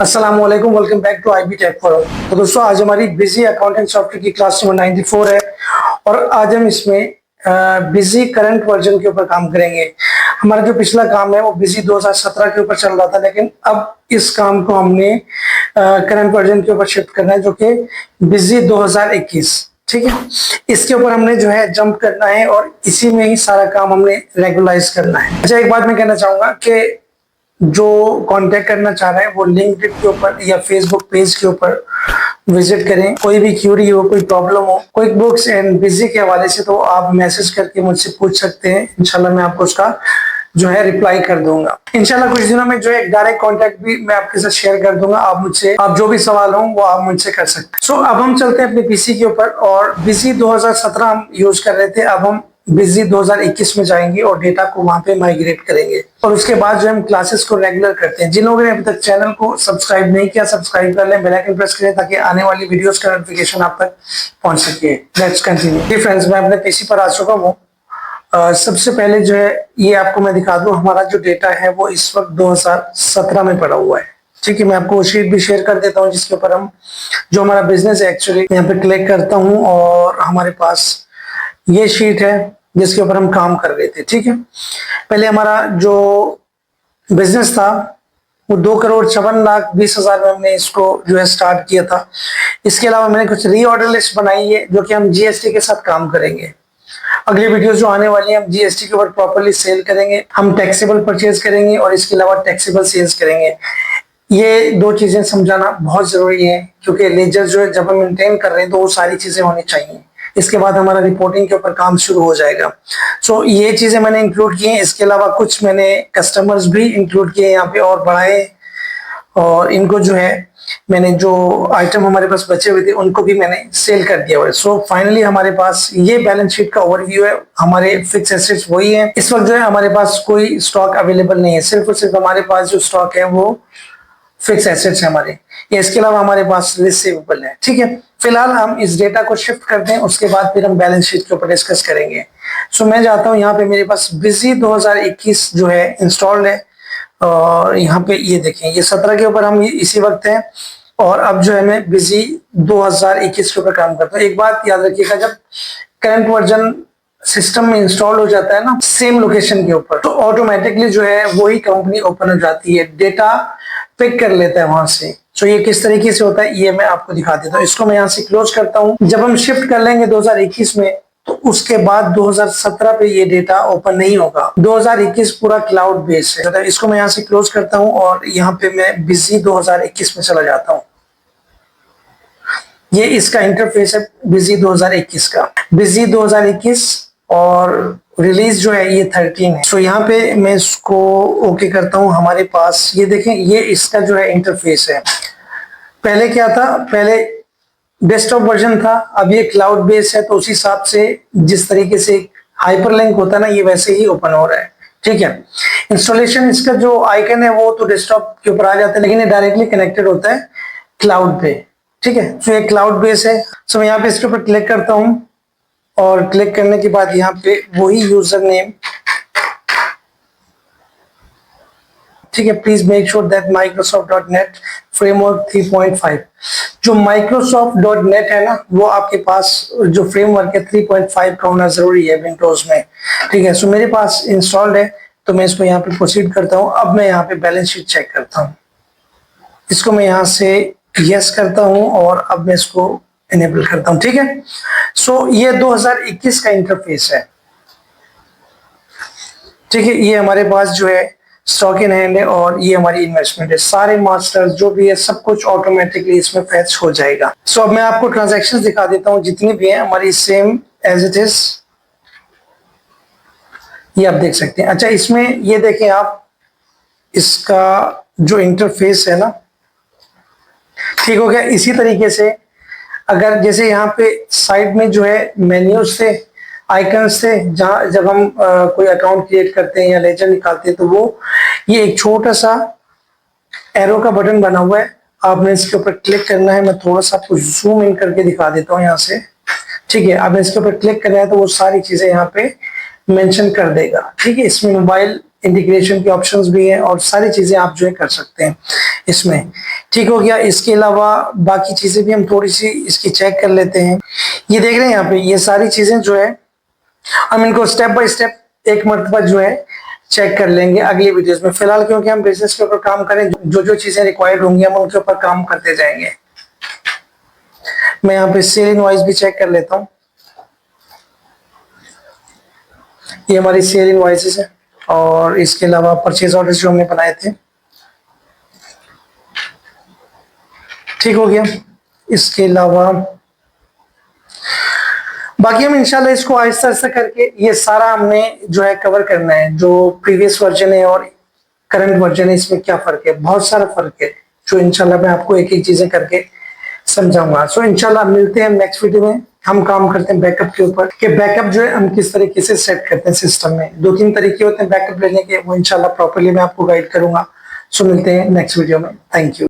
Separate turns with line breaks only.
अस्सलाम वालेकुम, welcome back to IB tech forum. तो दोस्तों, आज हमारी बिजी अकाउंटिंग सॉफ्टवेयर की क्लास नंबर 94 है और आज हम इसमें बिजी करंट वर्जन के ऊपर काम करेंगे। हमारा जो पिछला काम है वो बिजी 2017 के ऊपर चल रहा था, लेकिन अब इस काम को हमने करंट वर्जन के ऊपर शिफ्ट करना है, जो कि बिजी 2021। ठीक है, इसके ऊपर हमने जो है जंप करना है और इसी में ही सारा काम हमने रेगुलराइज करना है। अच्छा, एक बात मैं कहना चाहूंगा कि जो कांटेक्ट करना चाह रहे हैं वो लिंक्डइन के ऊपर या फेसबुक पेज के ऊपर विजिट करें। कोई भी क्यूरी हो, कोई प्रॉब्लम हो क्विक बुक्स एंड बिजी के हवाले से, तो आप मैसेज करके मुझसे पूछ सकते हैं। इंशाल्लाह मैं आपको उसका जो है रिप्लाई कर दूंगा। इंशाल्लाह कुछ दिनों में जो है डायरेक्ट कांटेक्ट भी मैं आपके साथ शेयर कर दूंगा। आप जो भी सवाल हो वो आप मुझसे कर सकते हैं। सो अब हम चलते हैं अपने पीसी के ऊपर और बिजी 2017 हम यूज कर रहे थे, अब हम बिजी 2021 में जाएंगे और डेटा को वहां पे माइग्रेट करेंगे और उसके बाद जो हम क्लासेस को रेगुलर करते हैं। जिन लोगों ने अभी तक चैनल को सब्सक्राइब नहीं किया, सब्सक्राइब कर लें, बेल आइकन प्रेस करें ताकि आने वाली वीडियोस का नोटिफिकेशन आप तक पहुंच सके। Let's continue. जी फ्रेंड्स, मैं अपने पीसी पर आ चुका हूँ। सबसे पहले जो है ये आपको मैं दिखा दूं, हमारा जो डेटा है वो इस वक्त 2017 में पड़ा हुआ है। ठीक है, मैं आपको शीट भी शेयर कर देता हूँ जिसके ऊपर हम जो हमारा बिजनेस है एक्चुअली यहाँ पे क्लिक करता हूँ और हमारे पास ये शीट है जिसके ऊपर हम काम कर रहे थे। ठीक है, पहले हमारा जो बिजनेस था वो 2,54,20,000 में हमने इसको जो है स्टार्ट किया था। इसके अलावा मैंने कुछ रीऑर्डर लिस्ट बनाई है जो कि हम जीएसटी के साथ काम करेंगे। अगली वीडियो जो आने वाली है हम जीएसटी के ऊपर प्रॉपर्ली सेल करेंगे, हम टैक्सेबल परचेज करेंगे और इसके अलावा टैक्सेबल सेल्स करेंगे। ये दो चीजें समझाना बहुत जरूरी है क्योंकि लेजर जो है जब हम मेंटेन कर रहे हैं तो वो सारी चीजें होनी चाहिए। इसके बाद हमारा रिपोर्टिंग के ऊपर काम शुरू हो जाएगा। सो ये चीजें मैंने इंक्लूड की हैं। इसके अलावा कुछ मैंने कस्टमर्स भी इंक्लूड किए यहाँ पे और बढ़ाए और इनको जो है मैंने जो आइटम हमारे पास बचे हुए थे उनको भी मैंने सेल कर दिया हुआ है। सो फाइनली हमारे पास ये बैलेंस शीट का ओवरव्यू है। हमारे फिक्स एसेट्स वही है। इस वक्त जो है हमारे पास कोई स्टॉक अवेलेबल नहीं है, सिर्फ और सिर्फ हमारे पास जो स्टॉक है वो फिक्स एसेट्स है हमारे। इसके अलावा हमारे पास रिसीवेबल है। ठीक है, फिलहाल हम इस डेटा को शिफ्ट करते हैं, उसके बाद फिर हम बैलेंस शीट के ऊपर डिस्कस करेंगे। सो मैं जाता हूँ यहाँ पे मेरे पास बिजी 2021 जो है इंस्टॉल्ड है और यहाँ पे ये देखें ये 17 के ऊपर हम इसी वक्त हैं और अब जो है मैं बिजी 2021 के ऊपर काम करता हूँ। एक बात याद रखिएगा, जब करंट वर्जन सिस्टम में इंस्टॉल हो जाता है ना सेम लोकेशन के ऊपर, तो ऑटोमेटिकली जो है वही कंपनी ओपन हो जाती है, डेटा पिक कर लेता है वहां से। तो ये किस तरीके से होता है ये मैं आपको दिखा देता हूँ। इसको मैं यहाँ से क्लोज करता हूँ। जब हम शिफ्ट कर लेंगे 2021 में तो उसके बाद 2017 पे ये डेटा ओपन नहीं होगा। 2021 पूरा क्लाउड बेस है। तो इसको मैं यहाँ से क्लोज करता हूँ और यहाँ पे मैं बिजी 2021 में चला जाता हूँ। ये इसका इंटरफेस है बिजी 2021 का। बिजी 2021 और रिलीज जो है ये 13 है। सो यहाँ पे मैं इसको ओके करता हूँ। हमारे पास ये देखें ये इसका जो है इंटरफेस है। पहले क्या था, पहले डेस्कटॉप वर्जन था, अब ये क्लाउड बेस है। तो उसी हिसाब से जिस तरीके से हाइपरलिंक होता है ना ये वैसे ही ओपन हो रहा है। ठीक है, इंस्टॉलेशन इसका जो आइकन है वो तो डेस्कटॉप के ऊपर आ जाता है, लेकिन ये डायरेक्टली कनेक्टेड होता है क्लाउड पे। ठीक है, तो ये क्लाउड बेस है। सो मैं यहाँ पे इसके ऊपर क्लिक करता हूँ और क्लिक करने के बाद यहाँ पे वही यूजर नेम, ठीक है, please make sure that Microsoft.net framework 3.5। जो Microsoft.net है ना वो आपके पास जो फ्रेमवर्क है 3.5 का होना जरूरी है विंडोज में। ठीक है, सो मेरे पास इंस्टॉल्ड है तो मैं इसको यहाँ पे प्रोसीड करता हूँ। अब मैं यहाँ पे बैलेंस शीट चेक करता हूँ। इसको मैं यहाँ से यस करता हूँ और अब मैं इसको इनेबल करता हूँ। ठीक है, सो ये 2021 का इंटरफेस है। ठीक है, ये हमारे पास जो है स्टॉक इन हैंड है और ये हमारी इन्वेस्टमेंट है। सारे मास्टर्स जो भी है सब कुछ ऑटोमेटिकली इसमें फैच हो जाएगा। सो अब मैं आपको ट्रांजैक्शंस दिखा देता हूँ जितनी भी है हमारी सेम एज इट इज, ये आप देख सकते हैं। अच्छा, इसमें ये देखें आप, इसका जो इंटरफेस है ना ठीक हो गया। इसी तरीके से अगर जैसे यहाँ पे साइड में जो है मेन्यूज थे, आइकन्स थे, जहाँ जब हम कोई अकाउंट क्रिएट करते हैं या लेजर निकालते हैं तो वो ये एक छोटा सा एरो का बटन बना हुआ है। आपने इसके ऊपर क्लिक करना है। मैं थोड़ा सा आपको जूम इन करके दिखा देता हूँ यहाँ से। ठीक है, आपने इसके ऊपर क्लिक करना है तो वो सारी चीजें यहाँ पे मेंशन कर देगा। ठीक है, इसमें मोबाइल इंटीग्रेशन के ऑप्शंस भी हैं और सारी चीजें आप जो है कर सकते हैं इसमें। ठीक ठीक हो गया। इसके अलावा बाकी चीजें भी हम थोड़ी सी इसकी चेक कर लेते हैं। ये देख रहे हैं यहाँ पे, ये सारी चीजें जो है हम इनको स्टेप बाय स्टेप एक मरतबा जो है चेक कर लेंगे अगली वीडियोस में। फिलहाल क्योंकि हम बिजनेस के ऊपर काम करें, जो जो चीजें रिक्वायर्ड होंगी हम उनके ऊपर काम करते जाएंगे। मैं यहाँ पे सेल इनवॉइस भी चेक कर लेता हूँ। ये हमारी सेल इनवॉइसेस है और इसके अलावा परचेज ऑर्डर्स जो हमने बनाए थे। ठीक हो गया। इसके अलावा बाकी हम इंशाल्लाह इसको आहिस्ता आहिस्ता करके ये सारा हमने जो है कवर करना है। जो प्रीवियस वर्जन है और करंट वर्जन है, इसमें क्या फर्क है, बहुत सारा फर्क है, जो इंशाल्लाह मैं आपको एक एक चीजें करके समझाऊंगा। सो इंशाल्लाह मिलते हैं नेक्स्ट वीडियो में। हम काम करते हैं बैकअप के ऊपर कि बैकअप जो है हम किस तरीके से सेट करते हैं सिस्टम में। 2-3 तरीके होते हैं बैकअप लेने के, वो इंशाल्लाह प्रॉपर्ली मैं आपको गाइड करूंगा। सो मिलते हैं नेक्स्ट वीडियो में। Thank you.